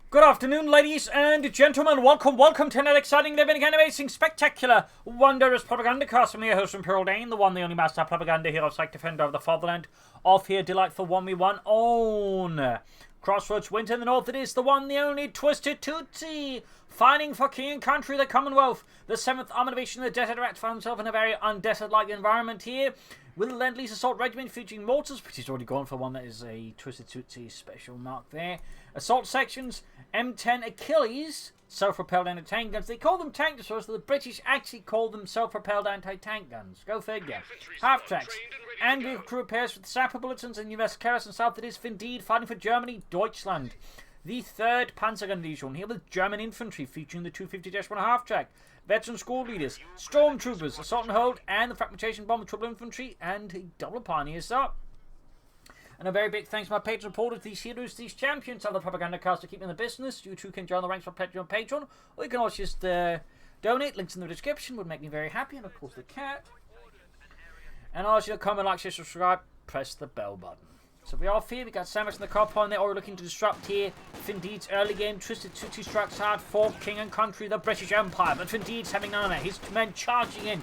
Good afternoon, ladies and gentlemen. Welcome to another exciting, living, animating, spectacular, wondrous Propagandacast. I'm your host from Pearl Dane, the one, the only master propaganda hero, psych defender of the fatherland, of here delightful 1v1 own. Crossroads wins in the north. It is the one, the only TwistedTootsy, fighting for king and country, the Commonwealth. The 7th Armoured Division of the Desert Rats found himself in a very undesert-like environment here, with the Lend-Lease Assault Regiment featuring mortars, which he's already gone for one that is a TwistedTootsy special mark there. Assault sections, M10 Achilles, self-propelled anti-tank guns. They call them tank destroyers, so the British actually call them self-propelled anti-tank guns. Go figure. Half-tracks. And vehicle crew repairs with sapper bulletins in US Karas and south. It is Finndeed fighting for Germany, Deutschland. The 3rd Panzergun Division here with German Infantry featuring the 250-1 half-track. Veteran school leaders, stormtroopers, assault and hold, and the fragmentation bomb with triple infantry, and a double pioneers up. And a very big thanks to my patron supporters, these heroes, these champions of the Propagandacaster, keeping the business. You too can join the ranks for Patreon, or you can also just donate. Links in the description would make me very happy, and of course the cat. And also comment, like, share, subscribe, press the bell button. So we are here, we got Samus in the car point there, or we're looking to disrupt here. Finndeed's early game, TwistedTootsy strikes hard for king and country, the British Empire, but Finndeed's having none of that. His men charging in,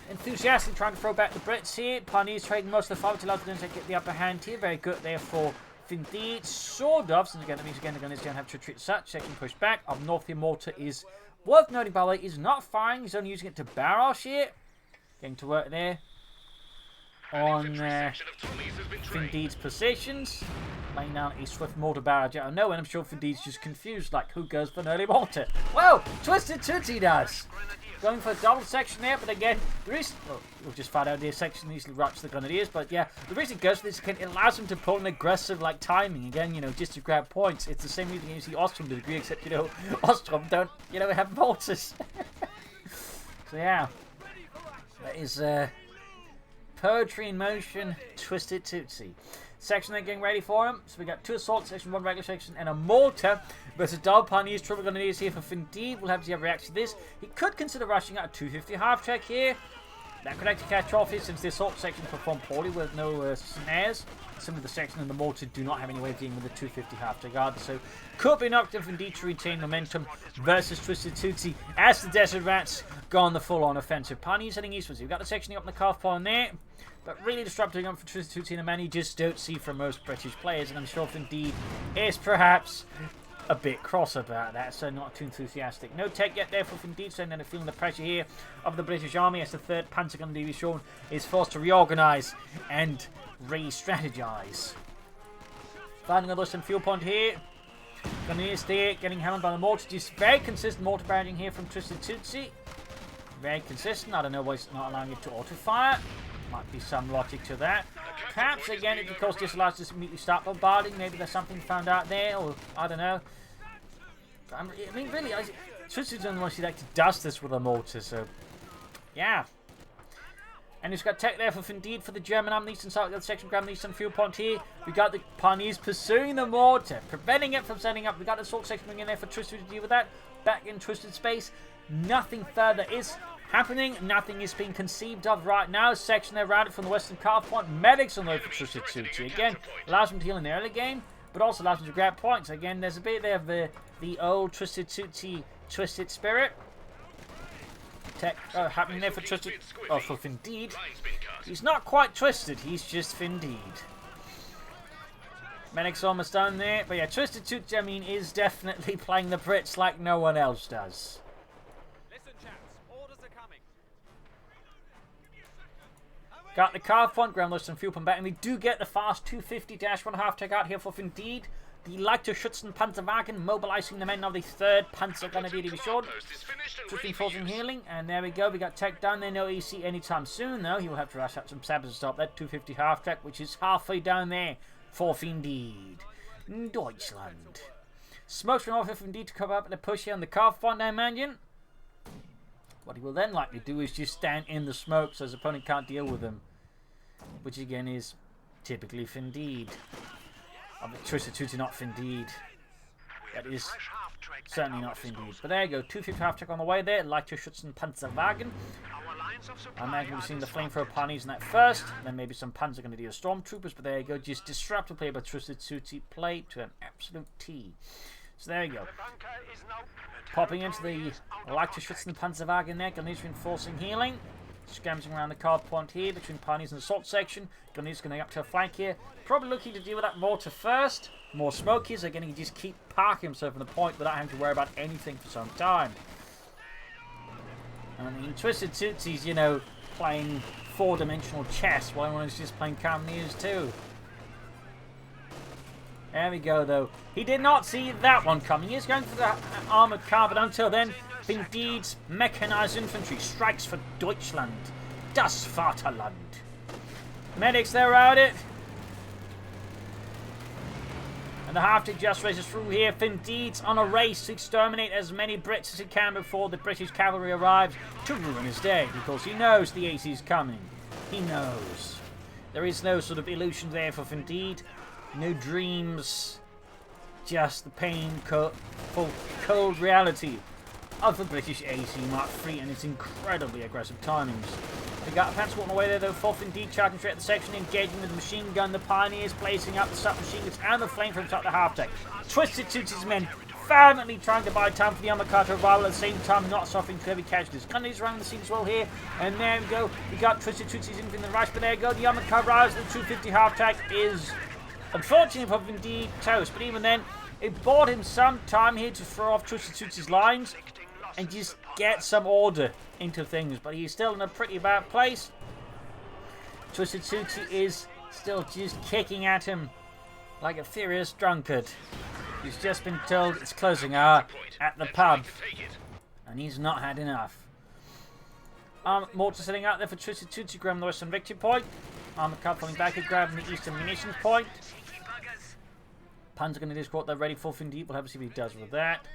enthusiastically trying to throw back the Brits here. Pioneers trading most of the fire to allow them to get the upper hand here. Very good there for Finndeed. Sort of, and again, that means again they're going to have to retreat such. Second push back. Up north, the mortar is worth noting, by the way, is not firing. He's only using it to barrage here. Getting to work there on Finndeed's positions. Laying down a swift mortar barrage out of nowhere, and I'm sure Finndeed's just confused, like, who goes for an early mortar? Well, TwistedTootsy does! Going for a double section there, but again, the reason, well, we'll just find out the section easily wraps the grenadiers, but yeah, the reason it goes for this, it allows him to pull an aggressive, like, timing, again, you know, just to grab points. It's the same reason you see Ostrom to a degree, except, you know, Ostrom don't, you know, have mortars. So yeah, that is, poetry in motion, TwistedTootsy. Section they're getting ready for him. So we got 2 assault section, 1 regular section, and a mortar versus double pioneers. Triple grenadiers here for Finndeed. We'll have to see how he reacts to this. He could consider rushing out a 250 half track here. That could actually catch off here since the assault section performed poorly with no snares. Simply the section and the mortar do not have any way of dealing with the 250 half track either. So could be enough for Finndeed to retain momentum versus TwistedTootsy as the Desert Rats go on the full-on offensive. Pioneers heading eastwards. We've got the sectioning up in the calf point there. But really disrupting up for TwistedTootsy and a man you just don't see from most British players. And I'm sure Finndeed is perhaps a bit cross about that, so not too enthusiastic. No tech yet there for Finndeed, so then feeling the pressure here of the British Army as the 3rd Panzergun Division is forced to reorganise and re-strategize. Finding a less fuel point here. Grenadiers there, getting hammered by the mortar. Just very consistent mortar barraging here from TwistedTootsy. Very consistent. I don't know why it's not allowing it to auto-fire. Might be some logic to that. Perhaps, again, it because this allows us to immediately start bombarding. Maybe there's something found out there, or I don't know. I mean, really, TwistedTootsy doesn't want to like to dust this with a mortar, so yeah. And he's got tech there for Finndeed for the German Army Eastern South section, grabbing the Eastern field point here. We got the Pioneers pursuing the mortar, preventing it from setting up. We got the assault section bringing in there for Twisted to deal with that. Back in Twisted space. Nothing further is happening. Nothing is being conceived of right now. Section there routed from the western car point. Medics on the way for TwistedTootsy. Again, allows them to heal in the early game, but also allows them to grab points. Again, there's a bit there of the old TwistedTootsy twisted spirit. Tech happening there for for Finndeed. He's not quite twisted, he's just Finndeed. Medic's almost done there, but yeah, TwistedTootsy, I mean, is definitely playing the Brits like no one else does. Listen, chaps, orders are coming. Got the car front, ground lost and fuel pump back, and we do get the fast 250-1 half take out here for Finndeed. The Leichter Schützen Panzerwagen mobilizing the men of the 3rd Panzergun Division. Tricking force and healing, and there we go. We got tech done there. No EC anytime soon, though. He will have to rush out some sappers to stop that 250 half track, which is halfway down there for Finndeed. Deutschland. Smokes from off Finndeed to cover up and a push here on the car front now, Mannion. What he will then likely do is just stand in the smoke so his opponent can't deal with him, which again is typically Finndeed. TwistedTootsy, not Finndeed. That is certainly not Finndeed. But there you go, 250 half track on the way there. Leichter Schützen Panzerwagen. I'm now going to be seeing the flamethrower ponies in that first. Then maybe some Panzer going to deal stormtroopers. But there you go. Just disruptive play by TwistedTootsy. Play to an absolute T. So there you go. Popping into the leichter Schützenpanzerwagen there. Gunneys reinforcing healing. Scavenging around the card point here between pioneers and assault section. Gunneys going up to a flank here. Probably looking to deal with that mortar first. More smokies are going to just keep parking himself on the point without having to worry about anything for some time. I mean, TwistedTootsy's, you know, playing four-dimensional chess while everyone's just playing Cantonese too. There we go, though. He did not see that one coming. He's going for the armoured car, but until then, Finndeed's mechanized infantry strikes for Deutschland. Das Vaterland. Medics, they're at it. And the half-tick just races through here. Finndeed's on a race to exterminate as many Brits as he can before the British cavalry arrives to ruin his day, because he knows the AC is coming. He knows. There is no sort of illusion there for Finndeed. No dreams. Just the painful, cold reality of the British AC Mark III and its incredibly aggressive timings. They got Pants walking away there, though. Fourth Indeed charging straight at the section, engaging with the machine gun. The Pioneers placing up the submachine guns and the flamethrowers up the half-deck. TwistedTootsy's men fervently trying to buy time for the armor-car arrival, at the same time not suffering too heavy casualties. Gunneys around the scene as well here, and there we go. We got TwistedTootsy's infantry in the rush, but there you go. The armor-car arrives. The 250 half-deck is unfortunately for Finndeed toast, but even then, it bought him some time here to throw off TwistedTootsy's lines and just get some order into things, but he's still in a pretty bad place. TwistedTootsy is still just kicking at him like a furious drunkard. He's just been told it's closing hour at the pub, and he's not had enough. Mortar sitting out there for TwistedTootsy, grabbing the western victory point. Armored car falling back and grabbing the eastern munitions point. Panzer going to discord, they're ready for Finndeed. We'll have to see what he does with that.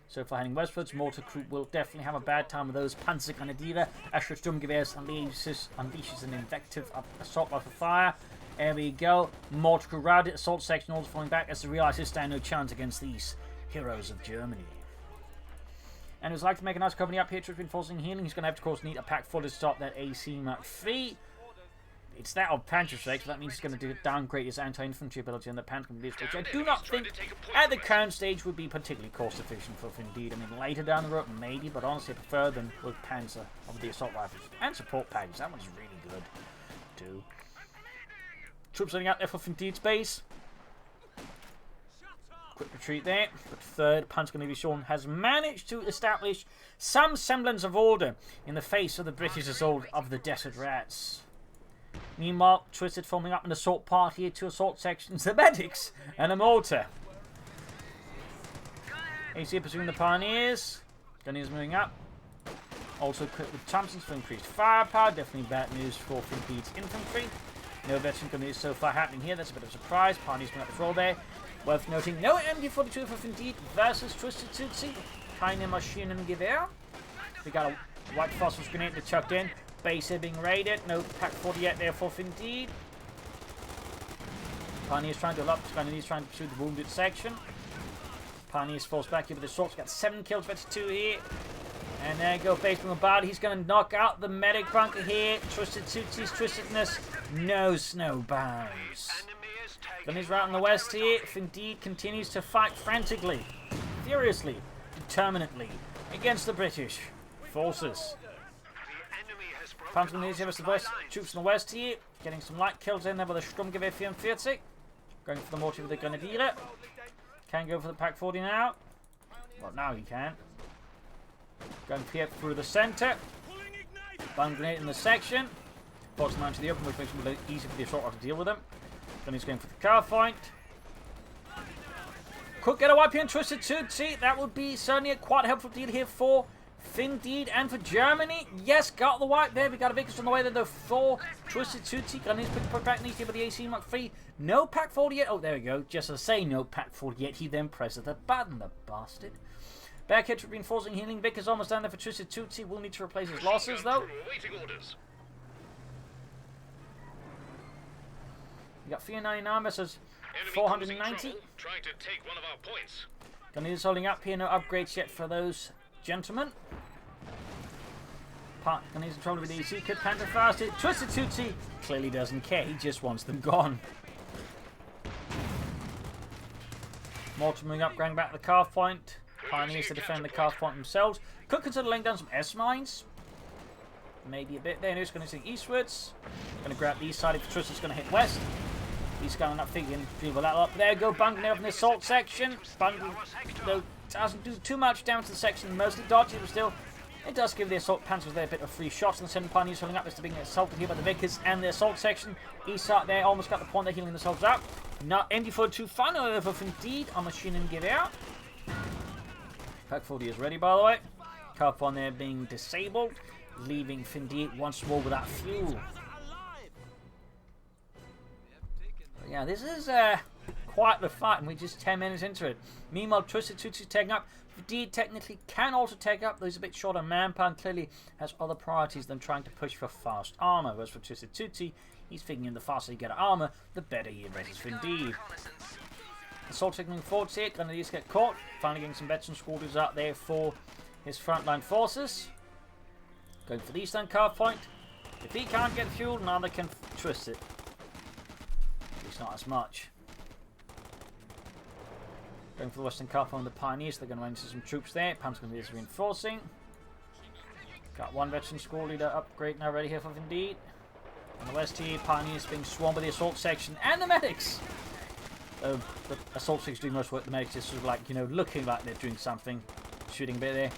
So far heading westwards, Mortar Crew will definitely have a bad time with those Panzer Grenadier. Astra Sturmgewehrs unleashes an invective of assault rifle fire. There we go. Mortar Crew routed, assault section also falling back as they realise they stand no chance against these heroes of Germany. And it was like to make a nice company up here to reinforcing healing. He's going to have to, of course, need a pack full to stop that AC Mark III. It's that of Panzerschreck, so that means he's going to downgrade his anti-infantry ability on the Panzer Grenadiers, which I do not think at the current stage would be particularly cost-efficient for Finndeed. I mean, later down the road, maybe, but honestly, I prefer them with Panzer over the assault rifles. And support packages, that one's really good, too. Troops running out there for Finndeed's base. Quick retreat there, but third Panzer Grenadier Sean has managed to establish some semblance of order in the face of the British assault of the Desert Rats. Meanwhile, Twisted forming up an assault party here, 2 assault sections, the medics, and a mortar. AC pursuing the Pioneers. Gunneers moving up. Also equipped with Thompsons for increased firepower. Definitely bad news for Finndeed's infantry. No veteran Gunneers so far happening here. That's a bit of a surprise. Pioneers moving up the roll there. Worth noting, no MD-42 for Finndeed versus TwistedTootsy. Keine Maschinengewehr. We got a white phosphorus grenade that chucked in. Base here being raided. No pack 40 yet there for Finndeed. Pioneers trying to up. Pioneers trying to pursue the wounded section. Pioneers falls back here with the assaults. Got 7 kills, 22 here. And there you go. Base from about. He's going to knock out the medic bunker here. TwistedTootsy's twistedness. No snow bounds. Gunneys right on the west here. Finndeed continues to fight frantically, furiously, determinedly against the British forces. Panzer Grenadiers here the west, troops on the west here, getting some light kills in there with a Sturmgewehr 44. Going for the mortar with the Grenadier. Can go for the Pack 40 now. Well, now he can. Going here through the centre. Bomb grenade in the section. Force them out to the open, which makes it a little easier for the assault rifle to deal with them. Then he's going for the car point. Could get a wipe here on TwistedTootsy. That would be certainly a quite helpful deal here for Finndeed and for Germany. Yes, got the wipe there. We got a Vickers on the way there though for TwistedTootsy. Got his put back neatly with the AC Mark III. No pack 40 yet. Oh, there we go. Just to say no pack 40 yet, he then presses the button, the bastard. Back here to reinforcing healing. Vickers almost down there for TwistedTootsy. Will need to replace his losses though. We got 399 versus 490. Trying to take one of our points. Gunneers holding up here. No upgrades yet for those gentlemen. And he's in trouble with the AC. Could Panther fast it. TwistedTootsy clearly doesn't care. He just wants them gone. Mortar moving up, going back to the calf point. Pioneers to defend the calf point themselves. Could consider laying down some S-mines. Maybe a bit there. He's going to see eastwards. Going to grab the east side if Twisted's going to hit west. He's going up thinking, deal with that up. There go Bungle there from the assault section. Bungle, though, doesn't do too much down to the section. Mostly dodgy, but still, it does give the assault panzers there a bit of free shots. And the 7 Pioneers holding up. It's being assaulted here by the Vickers and the assault section. East side there, almost got the point. They're healing themselves up. Now, MD42 final over Finndeed on machine and give out. Pack 40 is ready, by the way. Calf on there being disabled, leaving Finndeed once more without fuel. But yeah, this is quite the fight, and we're just 10 minutes into it. Meanwhile, TwistedTootsy taking up. Finndeed technically can also take up, though he's a bit short on manpower and clearly has other priorities than trying to push for fast armor. Whereas for TwistedTootsy, he's figuring the faster you get armor, the better he addresses Finndeed. Assault taking forwards here, Grenadiers get caught. Finally getting some veteran squadrons out there for his frontline forces. Going for the eastern calf point. If he can't get fuel, neither can twist it. At least not as much. Going for the western calf point with the Pioneers. They're going to run into some troops there. Pam's going to be reinforcing. Got one veteran squad leader upgrade now ready here for Finndeed. On the west here, Pioneers being swarmed by the assault section and the medics. The assault section doing most work. The medics just sort of like, you know, looking like they're doing something. Shooting a bit there.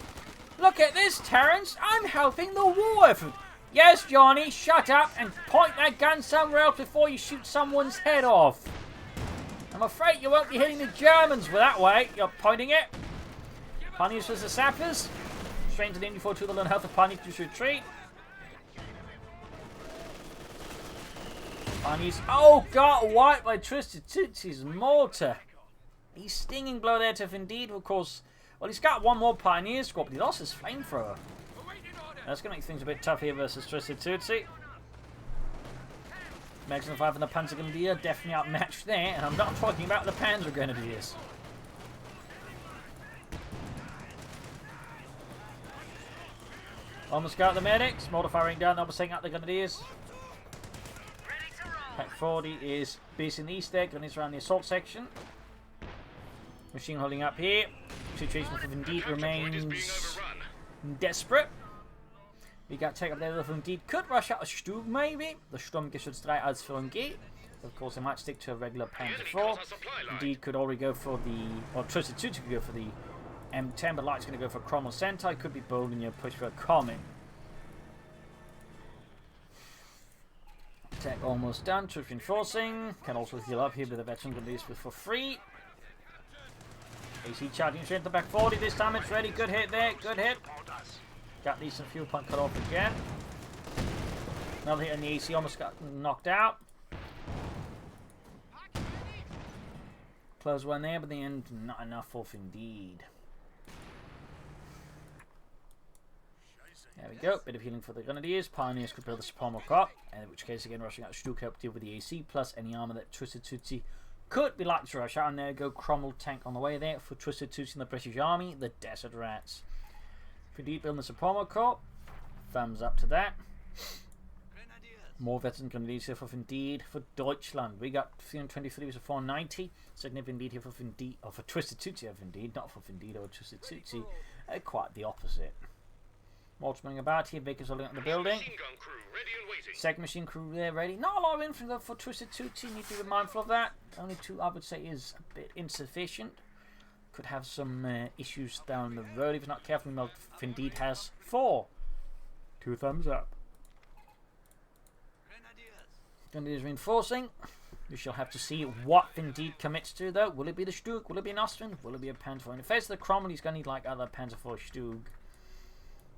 Look at this, Terrence. I'm helping the war effort. Yes, Johnny, shut up and point that gun somewhere else before you shoot someone's head off. I'm afraid you won't be hitting the Germans with that way. You're pointing it. Pioneers versus the sappers. Straight into the MD42 to learn how the Pioneers to retreat. Pioneers, oh, got wiped by TwistedTootsy's mortar. He's stinging blow there to Finndeed, of course. Well, he's got one more Pioneer squad, but he lost his flamethrower. That's going to make things a bit tough here versus TwistedTootsy. Maximum 5 and the Panzer Grenadier definitely outmatched there, and I'm not talking about the Panzer Grenadiers. Almost got the medics. Mortar firing down, almost taking out the Grenadiers. Pack 40 is based in the east there, Grenadiers around the assault section. Machine holding up here. Situation for Finndeed remains desperate. We got take up there with Finndeed. Could rush out a Stug maybe. The Sturmgeschütz 3 als Führung geht. Of course, they might stick to a regular Panzer 4. Finndeed could already go for the, or TwistedTootsy could go for the M10, but Light's going to go for Cromwell Sentai. Could be bold in your push for a Comet. Attack almost done. Troops reinforcing. Can also heal up here with the veteran Grenadiers for free. AC charging straight to the back 40. This time it's ready. Good hit there. Good hit. Got decent fuel point cut off again. Another hit on the AC. Almost got knocked out. Close one there, but in the end, not enough for Finndeed. There we go. Bit of healing for the Grenadiers. Pioneers could build the Supremo Cop, and in which case, again, rushing out Stug help deal with the AC, plus any armor that TwistedTootsy could be likely to rush out. And there go Cromwell tank on the way there for TwistedTootsy and the British Army, the Desert Rats. Finndeed building the Supremo Corps. Thumbs up to that. More veteran Grenadiers here for Finndeed. For Deutschland, we got 323 with a 490. Second Finndeed here for Finndeed, or for TwistedTootsy of Finndeed, not for Finndeed or TwistedTootsy. Quite the opposite. More running about here. Baker's holding up the building. Second machine crew there ready. Not a lot of infantry for TwistedTootsy. Need to be mindful of that. Only 2, I would say, is a bit insufficient. Could have some issues down the road if you're not careful. Finndeed has 4. 2 thumbs up. Grenadiers reinforcing. We shall have to see what Finndeed commits to, though. Will it be the Stug? Will it be an Austrian? Will it be a Panzer? In the face of the Cromwell, he's going to need like other Panzer IV Stug.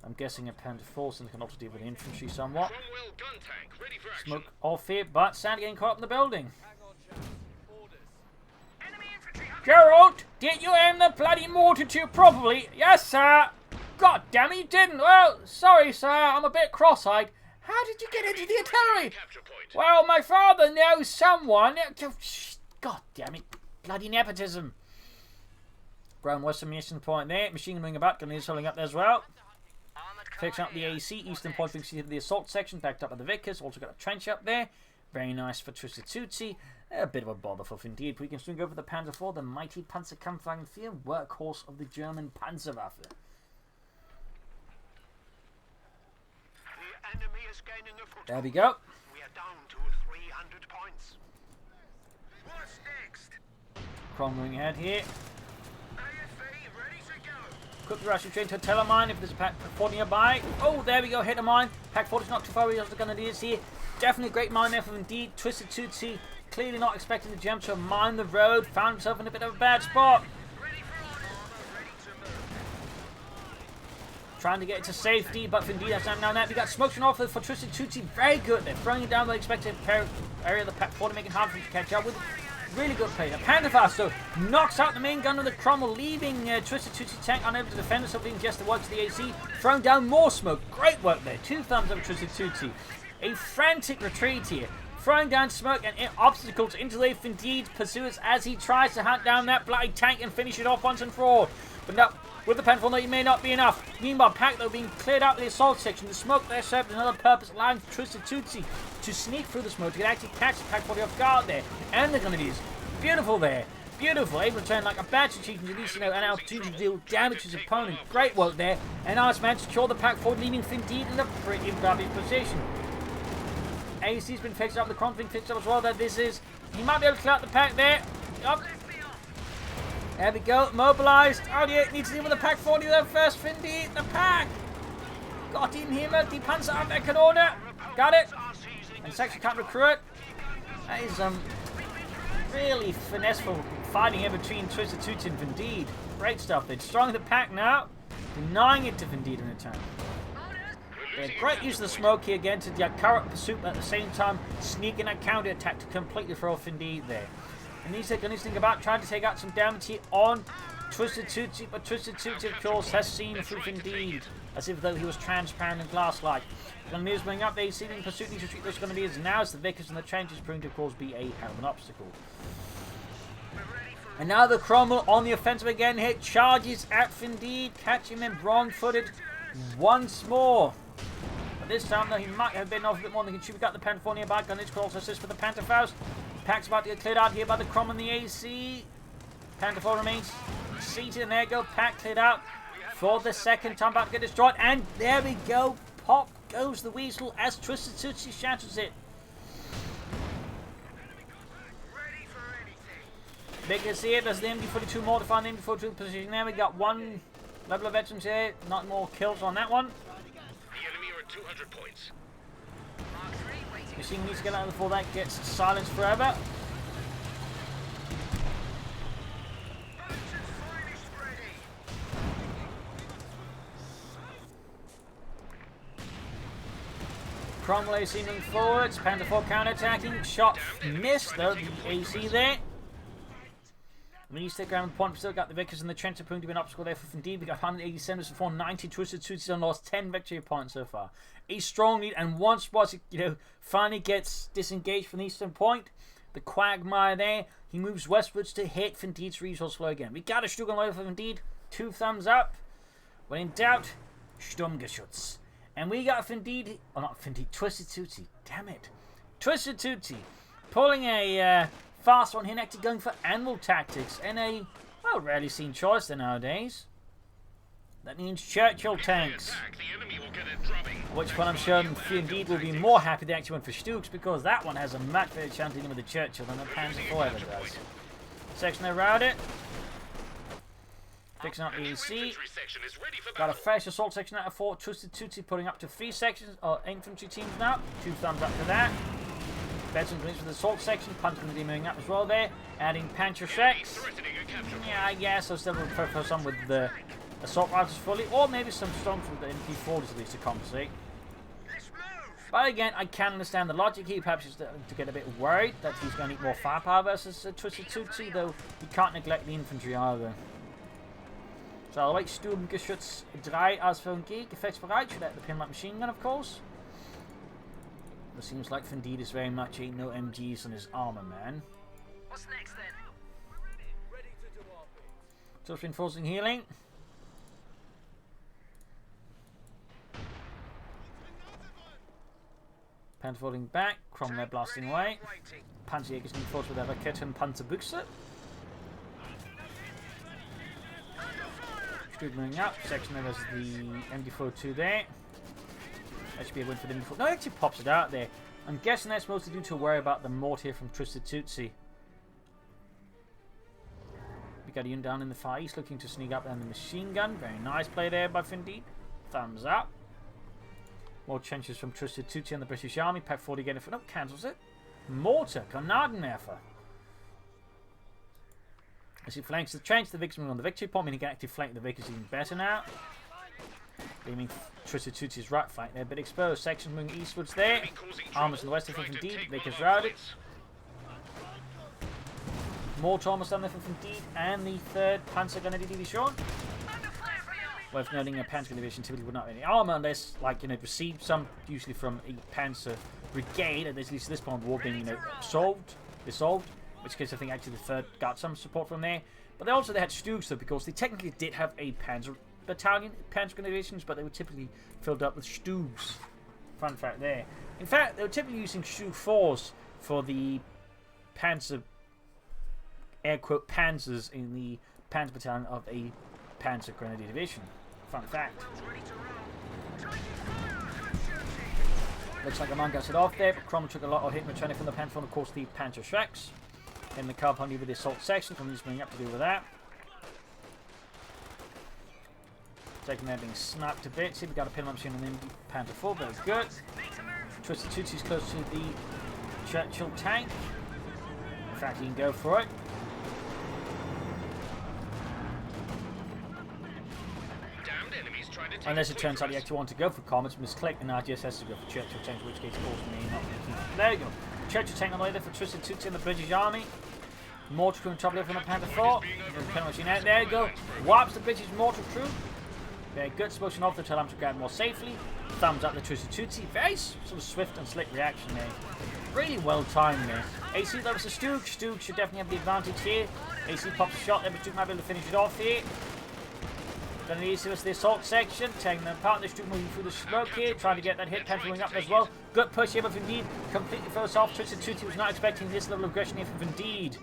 I'm guessing a Panzer IV, and can also deal with infantry somewhat. Smoke off here, but Sandy getting caught up in the building. Gerald, did you aim the bloody mortar too properly? Yes, sir. God damn it, you didn't. Well, sorry, sir. I'm a bit cross-eyed. How did you get into the artillery? Well, my father knows someone. God damn it. Bloody nepotism. Ground western munition point there. Machine gun about. Grenadiers holding up there as well. Fixing up the AC. Eastern point brings you to the assault section, backed up by the Vickers. Also got a trench up there. Very nice for TwistedTootsy. A bit of a bother for Finndeed, but we can soon go for the Panzer IV, the mighty Panzerkampfwagen 4, workhorse of the German Panzerwaffe. The enemy is gaining a foothold. There we go. We are down to 300 points. What's next? Crom going ahead here. AFV ready to go. Quickly rushing train to a telemine if there's a Pack 40 nearby. Oh, there we go, hit a mine. Pack 40's not too far away, the Grenadiers here. Definitely a great mine there for Indeed. TwistedTootsy, clearly not expecting the gem to mine the road. Found himself in a bit of a bad spot. Ready for orders. Ready to move. Trying to get it to safety, but Finndeed has time down there. We got smokes off for TwistedTootsy. Very good. They're throwing it down the expected area of the Pack 40, making it hard for him to catch up with. Really good play. The Panzerfaust knocks out the main gun of the Cromwell, leaving TwistedTootsy tank unable to defend itself, leaving just the work to the AC. Throwing down more smoke. Great work there. 2 thumbs up TwistedTootsy. A frantic retreat here. Throwing down smoke and obstacles into the Finndeed pursuers as he tries to hunt down that bloody tank and finish it off once and for all. But no, with the penfold, no, it may not be enough. Meanwhile, Pack, though, being cleared out of the assault section. The smoke there served another purpose, allowing TwistedTootsy to sneak through the smoke to actually catch the Pack 40 off guard there. And the Grenadiers. Beautiful there. Beautiful. Able to turn like a badge achievement to at least, and opportunity to deal damage to his opponent. Great work there. And Arse man secure the Pack 40, leaving Finndeed in a pretty rubbish position. AC's been fixed up, the Crom's been fixed up as well. That this is, he might be able to clear out the Pack there. Up. There we go, mobilised. Oh dear, needs to deal with the Pack 40 there first. Finndeed, the Pack. Got him here, die Panzerabwehrkanone. Got it. And section can't recruit. That is really finesseful fighting here between TwistedTootsy and Finndeed. Great stuff. They're destroying the Pack now, denying it to Finndeed in return. Yeah, great use of the smoke here again to the current pursuit, but at the same time sneaking a counter attack to completely throw Finndeed there. And he's going to think about trying to take out some damage here on TwistedTootsy, but TwistedTootsy, of course, has seen through Finndeed as if though he was transparent and glass-like. Grenadiers bring up, they see in pursuit, need to treat those Grenadiers now as the Vickers and the trenches proving to, of course, be a hell of an obstacle. And now the Cromwell on the offensive again here, charges at Finndeed, catching him wrong-footed once more. But this time, though, he might have been off a bit more than he should. We got the Pan 4 nearby. Grenadiers could also assist for the Panzerfaust. Pack's about to get cleared out here by the Cromwell and the AC. Panther 4 remains seated, and there you go. Pack cleared out for the second time, about to get destroyed. And there we go. Pop goes the weasel as TwistedTootsy shatters it. They can see it. There's the MD42 more to find the MD42 position there. We got 1 level of veterans here. Not more kills on that one. The enemy are at 200 points. Machine needs to get out before that gets silenced forever. Cromwell AC moving forwards. Panther 4 counter-attacking. Shot missed though, the AC there. When you stick around the point, we've still got the Vickers and the trench proving to be an obstacle there for Finndeed. We got 187 to 490. TwistedTootsy have lost 10 victory points so far. A strong lead, and once finally gets disengaged from the eastern point, the quagmire there, he moves westwards to hit Finndeed's resource flow again. We got a Stugenläufer for Finndeed. 2 thumbs up. When in doubt, Sturmgeschütz. And we got Finndeed, oh not Finndeed, TwistedTootsy. Damn it. TwistedTootsy pulling a fast one here, actually going for animal tactics, and a, well, rarely seen choice there nowadays. That means Churchill tanks. At which point I'm sure Finndeed will be more happy they actually went for Stooks, because that one has a much better chance of dealing with the Churchill than the Panzer IV ever does. Section around it. Fixing up the AC. Got a fresh assault section out of 4. TwistedTootsy putting up to 3 sections, or infantry teams now. 2 thumbs up to that. Veteran Greens for the assault section. Punch going to be moving up as well there. Adding Panzer 6. Yeah, I guess I'll still prefer some with the assault rifles fully, or maybe some storms with the MP40s at least to compensate. But again, I can understand the logic here. Perhaps he's to get a bit worried that he's going to need more firepower versus TwistedTootsy, though he can't neglect the infantry either. So I'll wait Sturmgeschütz 3 als G, gefechtsbereit, should have the pinlight machine gun, of course. It seems like Finndeed is very much ain't no MGs on his armor, man. What's next then? Ready to do our bit. Just reinforcing healing. Panzer falling back. Cromwell blasting away. Panzerjäger moving forward with their Rakete and Panzerbüchse. Stud moving up. Section there was the MD-42 there. That should be a win for the MD-42. No, it actually pops it out there. I'm guessing that's mostly due to a worry about the mortar from TwistedTootsy. We got a unit down in the far east looking to sneak up on the machine gun. Very nice play there by Finndeed. Thumbs up. More trenches from TwistedTootsy and the British Army. Pack 40 again. No, cancels it. Mortar. Granadenwerfer. As he flanks the trench, the Vickers move on the victory point. I mean, he can actually flank the Vickers even better now. Leaving TwistedTootsy's right flank there, but exposed. Sections moving eastwards there. Armors on the west of Finndeed. Vickers routed. Mortar almost done there from Finndeed. And the 3rd Panzer Grenadier Division. Worth noting, a Panzer Division typically would not have any armor unless, like, you know, received some, usually from a Panzer Brigade, at least at this point of the war being, you know, dissolved. In which case I think actually the 3rd got some support from there. But they had Stugs though, because they technically did have a Panzer Battalion, Panzer Divisions, but they were typically filled up with Stugs. Fun fact there. In fact, they were typically using Stug 4s for the Panzer, air quote, Panzers in the Panzer Battalion of a Panzer Grenadier Division. Fun fact. Looks like a man gets it off there, but Cromwell took a lot of hit returning from the Panzer, of course, the Panzer Shreks. In the company with the assault section, from just moving up to do with that. Taking that being snapped a bit. See, we got a pin up machine on the Panzer 4, very good. TwistedTootsy's close to the Churchill tank. In fact, he can go for it. Unless it turns out you actually want to go for comets, misclick, and now just has to go for Churchill tank, in which case, of course, may not be. There you go. Churchill tank on the way there for TwistedTootsy and the British Army. Mortar crew on top of it from the Panther 4. There you go. Wipes the British mortar crew. Very good. Explosion off the time to grab more safely. Thumbs up the TwistedTootsy. Very sort of swift and slick reaction there. Really well timed there. AC loves the Stug. Stug should definitely have the advantage here. AC pops a shot there, but Stug might be able to finish it off here. Then the AC was the assault section, taking them apart. The Stug moving through the smoke here, trying to get that hit. Panther going up as well. Good push here, but Finndeed completely throws off. TwistedTootsy was not expecting this level of aggression here from Finndeed.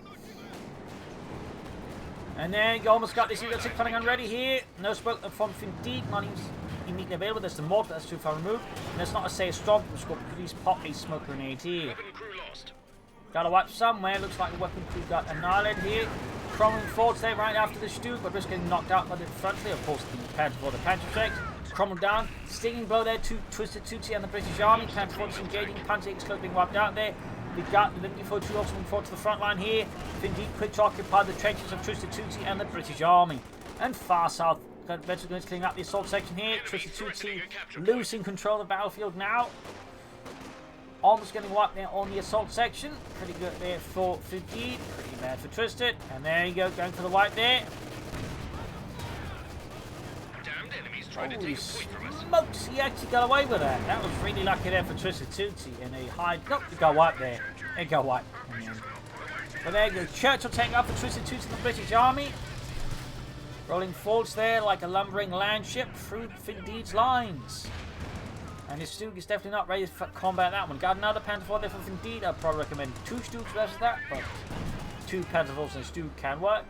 And then you almost got this UKF coming on ready here. No smoke from Finndeed. Not even immediately available. There's the mortar, that's too far removed. And that's not to say a strong scope. Could please pop a smoke grenade here. Got a wipe somewhere. Looks like the weapon crew got annihilated here. Cromwell forwards there right after the Stug, but just getting knocked out by the infantry. Of course, the Panther for the Panther effect. Cromwell down. Stinging blow there to TwistedTootsy and the British Army. Panther forwards engaging. Panther close being wiped out there. We got the MD-42 also moving forward to the front line here. Finndeed quick to occupy the trenches of TwistedTootsy and the British Army. And far south, Veterans going to clean up the assault section here. TwistedTootsy losing control of the battlefield now. Almost getting wiped there on the assault section. Pretty good there for Finndeed. Pretty bad for Twisted. And there you go, going for the wipe there. Holy smokes, he actually got away with that. That was really lucky there for TwistedTootsy in a high... Nope, he got wiped there. He got wiped. But there you go. Churchill taking up for TwistedTootsy and the British Army. Rolling forwards there like a lumbering land ship through Finndeed's lines. And his Stug is definitely not ready to combat that one. Got another Panther 4 there for Finndeed. I'd probably recommend 2 Stugs versus that, but 2 Panther 4s and a Stug can work.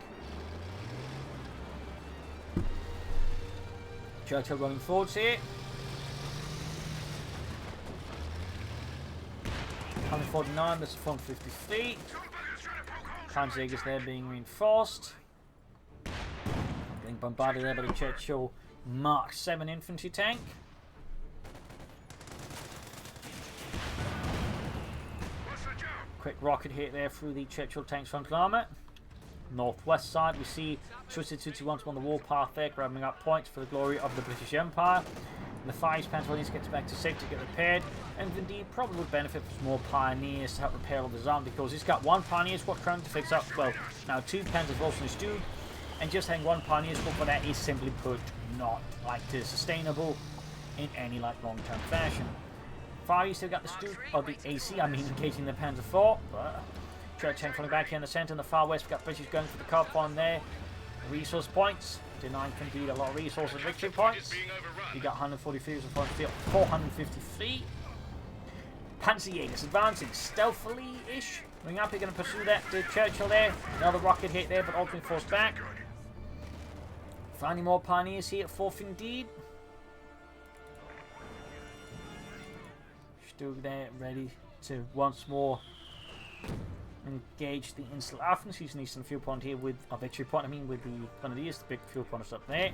Churchill running forwards here. 149, this is 453. Panzerjägers there being reinforced. Getting bombarded there by the Churchill Mark 7 infantry tank. Quick rocket hit there through the Churchill tank's frontal armour. Northwest side, we see TwistedTootsy once more on the warpath there, grabbing up points for the glory of the British Empire. And the Far East Panther needs to get back to safety to get repaired. And Finndeed probably would benefit from more pioneers to help repair all his army, because he's got 1 pioneer squad trying to fix up, well, now 2 Panthers also in his Stug. And just having 1 pioneer squad for that is simply put not sustainable in any long-term fashion. Far East, they've got the Stug, or the AC, I mean, engaging the Panther 4. But Churchill falling back here in the centre. In the far west, we've got British going for the cop on there. Resource points, denying Finndeed a lot of resources, victory points. You got 143 and 453. Panzerjägers advancing stealthily-ish. Moving up, you're going to pursue that to Churchill there. Another rocket hit there, but ultimately forced back. Finding more pioneers here for Finndeed. Still there, ready to once more engage the Installations using the eastern fuel point here with a victory point. I mean, with the Grenadiers, the big fuel point is up there.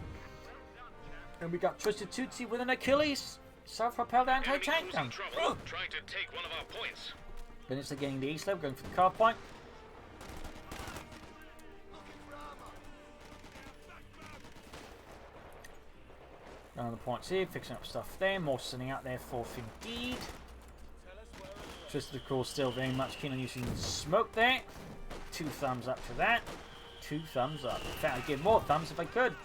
And we got TwistedTootsy with an Achilles. Self-propelled anti-tank gun. Trying to take one of our points. Then it's getting the east level, going for the car point. Down the points here, fixing up stuff there. More sitting out there for Finndeed. Twisted, of course, still very much keen on using smoke there. 2 thumbs up to that. 2 thumbs up. In fact, I'd give more thumbs if I could.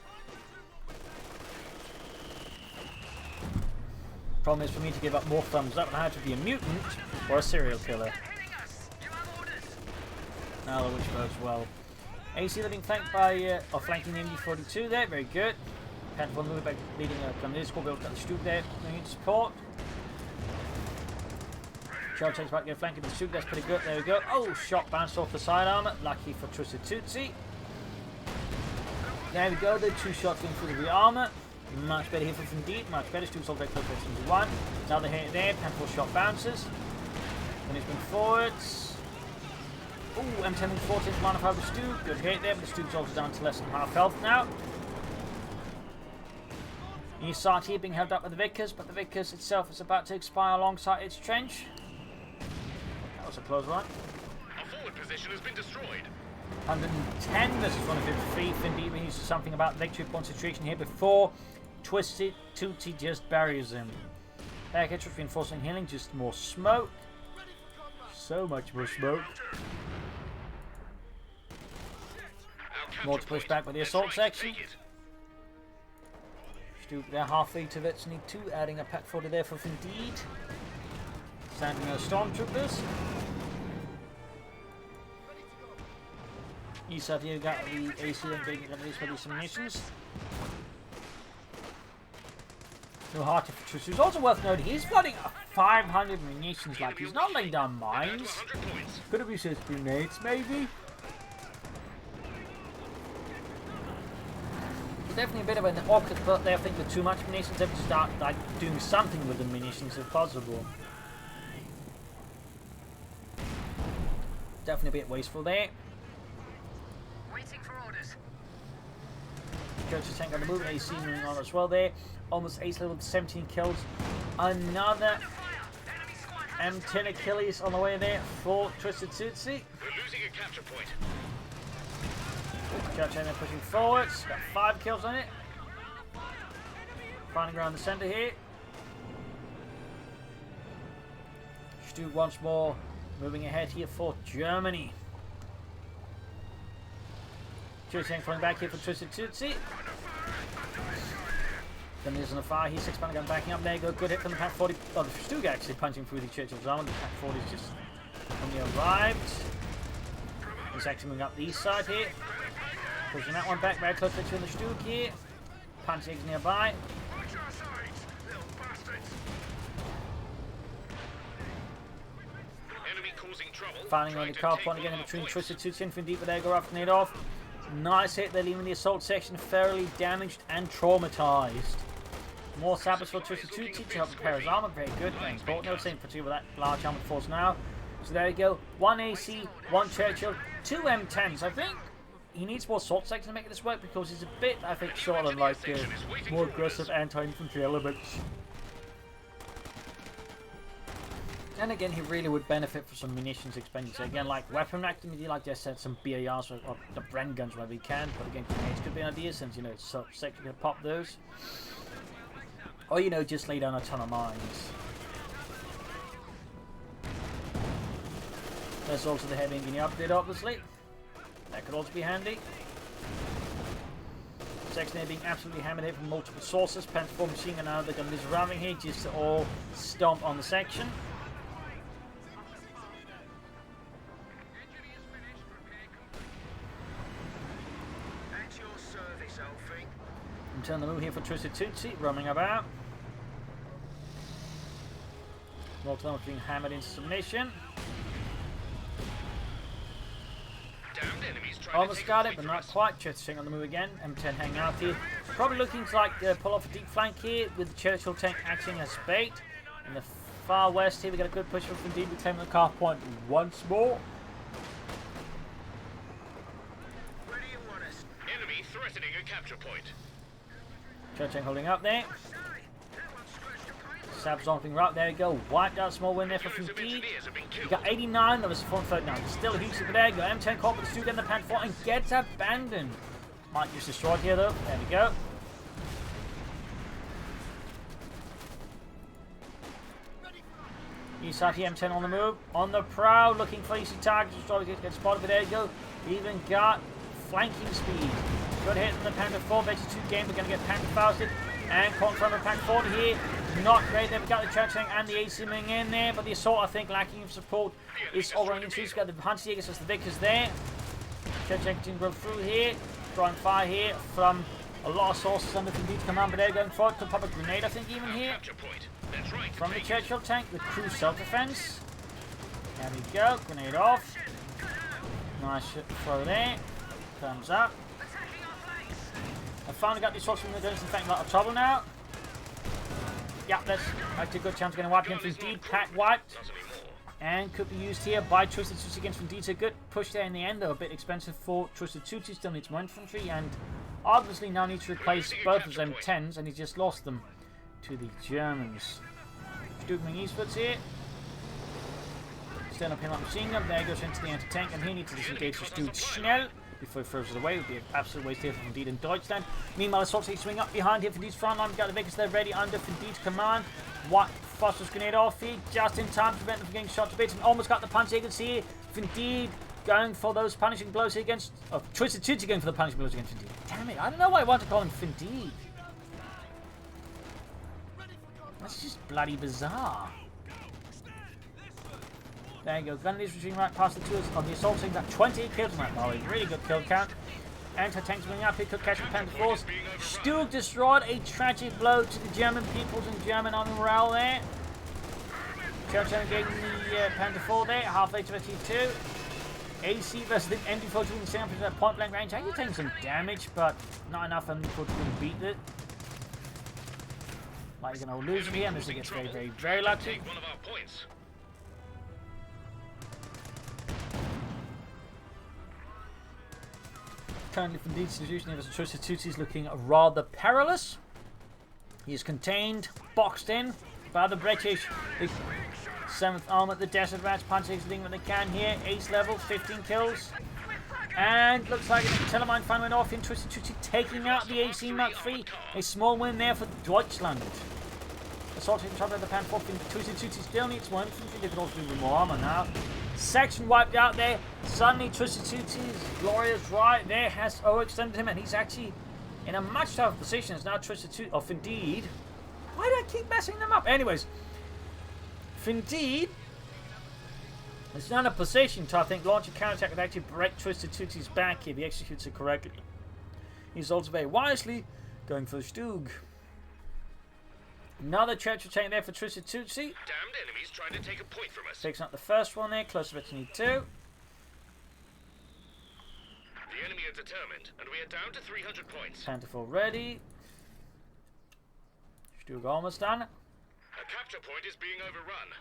Problem is, for me to give up more thumbs up, I have to be a mutant or a serial killer. Now, which bodes well. AC being flanked by, flanking the MD-42 there, very good. Panther moving back, leading a Grenadier squad, we've got the Stoop there, we need support. Churchill takes back, get flanking the Stoop, that's pretty good, there we go. Oh, shot bounced off the side armor, lucky for TwistedTootsy. There we go, the 2 shots going through the rear armor. Much better here for Finndeed, much better. Stoop solved very close to 1. Another hit there, Panther shot bounces. Then it's been forwards. Ooh, M10 and 14 minus 5 with Stoop. Good hit there, but the Stoop's also down to less than half health now. You start here being held up by the Vickers, but the Vickers itself is about to expire alongside its trench. That was a close one. Our forward position has been destroyed. 110 versus 153. Finndeed been used to something about victory point situation here before. TwistedTootsy just buries him. Package of reinforcing healing, just more smoke. So much more smoke. More to push back by the assault section. They're halfway to it, need 2, adding a pack 40 there for Finndeed. Standing those stormtroopers. East side here, got the AC and big Grenadiers for these munitions. No heart for Churchill. It's also worth noting he's fighting 500 munitions, like he's not laying down mines. Could have used his grenades, maybe. Definitely a bit of an awkward spot there. I think with too much munitions, they have to start like doing something with the munitions if possible. Definitely a bit wasteful there. Waiting for orders. Churchill's tank on the move. AC moving on as well there. Almost ace level with 17 kills. Another M10 Achilles on the way there for TwistedTootsy. We're losing a capture point. Churchill pushing forwards, got 5 kills on it. Finding around the centre here. Stu once more moving ahead here for Germany. Churchill coming back here for TwistedTootsy. Then there's on the far here, 6 gun backing up. There you go, good hit from the Pack 40. Oh, the Stu actually punching through the Churchill's armor. The Pack 40 is just only arrived. He's actually moving up the east side here. Pushing that one back very close to the Stook here. Punch eggs nearby. Enemy causing trouble. Finding on the car point again in between TwistedTootsy and Finndeed, but there go off and it off. Nice hit, they're leaving the assault section fairly damaged and traumatized. More sappers for TwistedTootsy to help repair his armor, very good, very important. No same for 2 with that large armored force now. So there you go, 1 AC, 1 Churchill, 2 M10s. I think he needs more assault section to make this work because he's a bit, I think, short on like more aggressive anti-infantry elements. And again, he really would benefit from some munitions expenditure. Again, like weapon activity, like I said, some BARs or the Bren guns where we can. But again, grenades could be an idea since, you know, it's so sick you can pop those. Or, you know, just lay down a ton of mines. There's also the heavy engineer upgrade, obviously. That could also be handy. Section here being absolutely hammered here from multiple sources. Panther 4 machine gun now, they're going to be surrounding here just to all stomp on the section. At your service, Elfie. And turn the move here for TwistedTootsy, roaming about. More to them being hammered into submission. Damned enemies trying to Almost take a got it, point but from not us. quite. Churchill on the move again. M10 hanging out here. Probably looking to like pull off a deep flank here with the Churchill tank acting as bait. In the far west here, we got a good push from Finndeed, reclaiming the car point once more. Where do you want us? Enemy threatening a capture point. Churchill holding up there. That one scratched a pipe. Sabs on thing right there we go. Wiped out, small win there for Killers of Finndeed. engineers have been We killed. got 89, that was 439. Still a huge super there. Go M10 caught with the student in the pan 4 and gets abandoned. Might just destroyed here though. There we go. East side here, M10 on the move. On the prowl, looking for easy targets. Get spotted, but there you go. Even got flanking speed. Good hit in the Panther 4. Basically 2 games. We're going to get Panther fausted. And caught in front of Panther 40 here. Not great there. We got the Churchill and the AC coming in there. But the assault, I think, lacking of support is all running into. We've got the Huntsjägers as the Vickers there. Churchill can go through here. Drawing fire here from a lot of sources under Finndeed's command. But they're going for it. Could pop a grenade, I think, even here. Capture point. They're trying to From the take it. Churchill tank, the crew self-defense. There we go, grenade off. Nice throw there. Comes up. I finally got these shots from the guns, in fact, a lot of trouble now. Yeah, that's actually a good chance of getting wiped in from Finndeed. Pack wiped. Not anymore. And could be used here by TwistedTootsy against Finndeed. It's a good push there in the end, though. A bit expensive for TwistedTootsy. Still needs more infantry, and obviously now needs to replace both of them 10s, and he just lost them to the Germans. Stooping eastwards here. Stand up here like machine gun. There goes into the anti-tank, and he needs to disengage the Stewed Schnell before he throws it away. It would be an absolute waste here for Finndeed in Deutschland. Meanwhile, the Salty swing up behind here. Finndeed's front line. We've got the Vickers there ready under Finndeed's command. What Foster's grenade off here just in time to prevent them from getting shot to bits, and almost got the punch. You can see here. Finndeed going for those punishing blows here against. Oh, TwistedTootsy going for the punishing blows against Finndeed. Damn it! I don't know why I want to call him Finndeed. That's just bloody bizarre. There you go. Gun is retreating right past the two on the assault team. Got 28 kills on that volley. Really good kill count. Anti-tanks moving up here. Could catch the Panther Force. Stug destroyed. A tragic blow to the German peoples and German army morale there. Churchill engaging the Panther 4 there. Halfway to T2. AC versus the MD42 in the center at point blank range. Actually taking some damage, but not enough MD42 to beat it. Like you're going to lose him here, and this gets very, very, very lucky. Take one of our points. Currently, Finndeed's situation here as TwistedTootsy is looking rather perilous. He is contained, boxed in by the British. The 7th Armored, the Desert Rats, punching everything that they can here. Ace level, 15 kills. And looks like an Telemine finally went off in TwistedTootsy, taking out the AC Mark III. A small win there for Deutschland. Assaulting the top of the pan 4. TwistedTootsy still needs more infantry. They could also do more armor now. Section wiped out there. Suddenly TwistedTootsy's glorious right there has overextended him, and he's actually in a much tougher position. It's now TwistedTootsy, or Finndeed. Why do I keep messing them up? Anyways, Finndeed is now in a position to, I think, launch a counterattack and actually break TwistedTootsy's back if he executes it correctly. He's also very wisely going for the Stug. Another Churchill tank there for TwistedTootsy. Damned enemies trying to take a point from us. Takes out the first one there, close to need 2. The enemy are determined, and we are down to 300 points. Panther 4 ready. Stug almost done. A capture point is being overrun.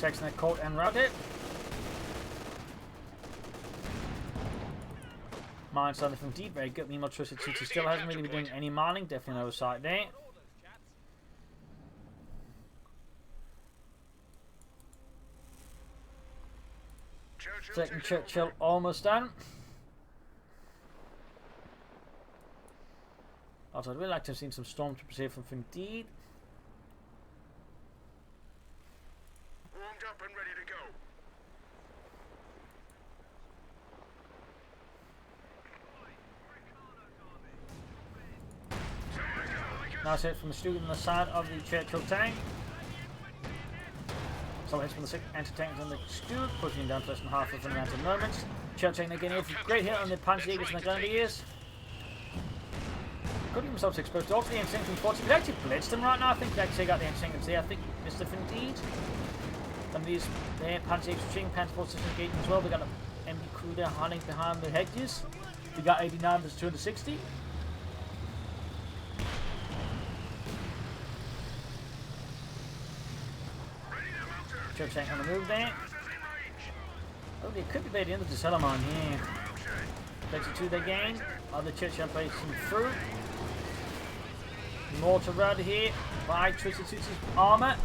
Checks their court and route it. Mine started from deep, very good. Meanwhile, TwistedTootsy still hasn't really been doing any mining. Definitely no oversight there. Second Churchill almost done. Also, I'd really like to have seen some stormtroopers here from Finndeed. Warmed up and ready to go. Nice hit from the student on the side of the Churchill tank. Some hits from the anti-tank on the Stug, pushing him down to less than half of an amount of moments. Churchill again here, great hit on the Huntsjägers and the Grenadiers. Could even themselves exposed to the Instinct 40. We actually blitzed them right now. I think we actually got the Instinct there. I think Mr. Finndeed. Some of these there, Panzer Extreme, Panzer Forces engaging as well. We got an MD crew there hiding behind the hedges. We got 89 versus 260. Church tank on the move there. Oh, they could be by the end of the cellar mine here. 32 they gain. Other Churchill placing through. Mortar rod here by TwistedTootsy's armor.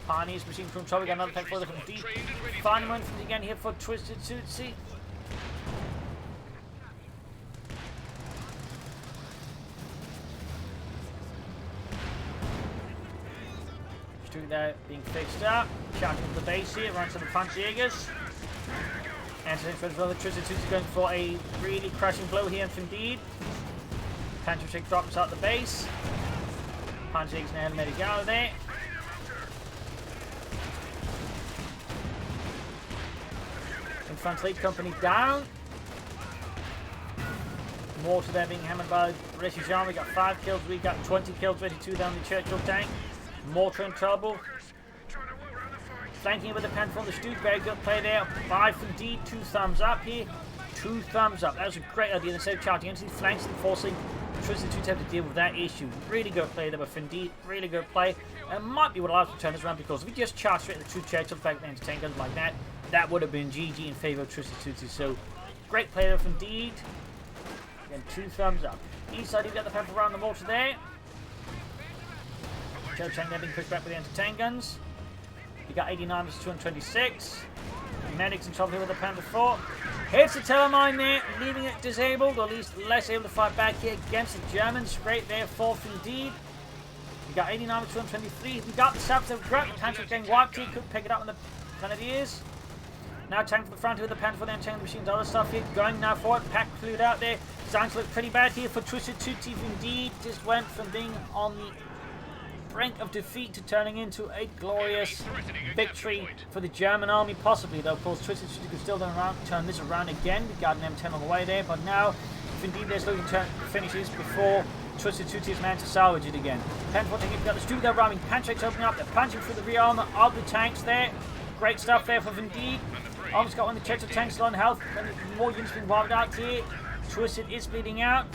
Pioneers machine from trouble. Got another tank further from deep. Final one from again here for TwistedTootsy. Street there being fixed up. Charging to the base here. Runs to the Panzerjägers. And for as well, the TwistedTootsy going for a really crashing blow here from Finndeed. Panzerjäger drops out the base. Panzerjägers now let it go there. Infantry company down. Mortar there being hammered by British Army. We got 5 kills. We got 20 kills. 22 down the Churchill tank. Mortar in trouble. Flanking with the pen from the Stu. Very good play there by Finndeed. 2 thumbs up here. 2 thumbs up. That was a great idea. Instead of charging into the flanks and forcing TwistedTootsy to have to deal with that issue. Really good play there by Finndeed. Really good play. And might be what allows us to turn this around, because if we just charge straight into 2 Churchill back into 10 guns like that, that would have been GG in favour of TwistedTootsy. So great play there from Finndeed. Again, 2 thumbs up. East side, you've got the pen around the mortar there. Churchill tank there being pushed back with the anti-tank guns. You got 89 versus 226. Medics in trouble here with the Panther 4. Hits the telemine there, leaving it disabled, or at least less able to fight back here against the Germans. Great there for Finndeed. You got 89 versus 223. We got the Saps that great. The Panther getting wiped here. Could pick it up when the Grenadiers. Now tank for the front with the Panther 4 then tank the machines. Other stuff here going now forward. Pack fluid out there. Starting to look pretty bad here for TwistedTootsy. Finndeed just went from being on the brink of defeat to turning into a glorious victory for the German army, possibly, though of course TwistedTootsy could still turn this around again. We got an M10 on the way there, but now Finndeed there's looking to finish this before TwistedTootsy is meant to salvage it again. 10-4 taking got the Stu there ramming, Panzerjägers opening up, they're punching through the rear armor of the tanks there. Great stuff there for Finndeed. Almost got one of the Churchill tanks low on health, and more units being wiped out here. Twisted is bleeding out.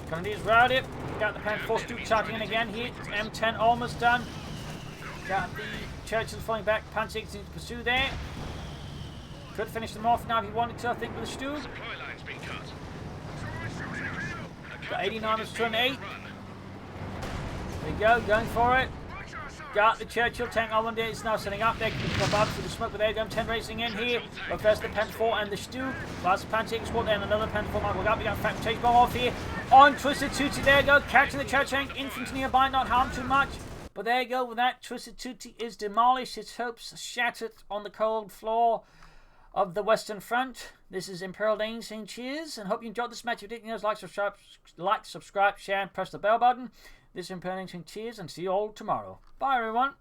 Grenadiers routed. Got the Panther 4 Stu charging in again here. M10 almost done. Got the Churchill falling back. Panzerjägers to pursue there. Could finish them off now if he wanted to, I think, with the Stu. Got 89 versus 208. There you go, going for it. Got the Churchill tank on one day. It's now setting up there. Keeping above through the smoke, but there you go. M10 racing in here. But first the Panther 4 and the Stu. Last Panzerjäger squad there, and another Panther 4 Michael Gap. We got a chase bomb off here on TwistedTootsy. There you go. Catching the Churchill tank. Infantry nearby, not harmed too much. But there you go. With that, TwistedTootsy is demolished. Its hopes shattered on the cold floor of the Western Front. This is Imperial Dane saying cheers, and hope you enjoyed this match. If you did, like, subscribe, share, and press the bell button. This is Imperial Dane saying cheers, and see you all tomorrow. Bye, everyone.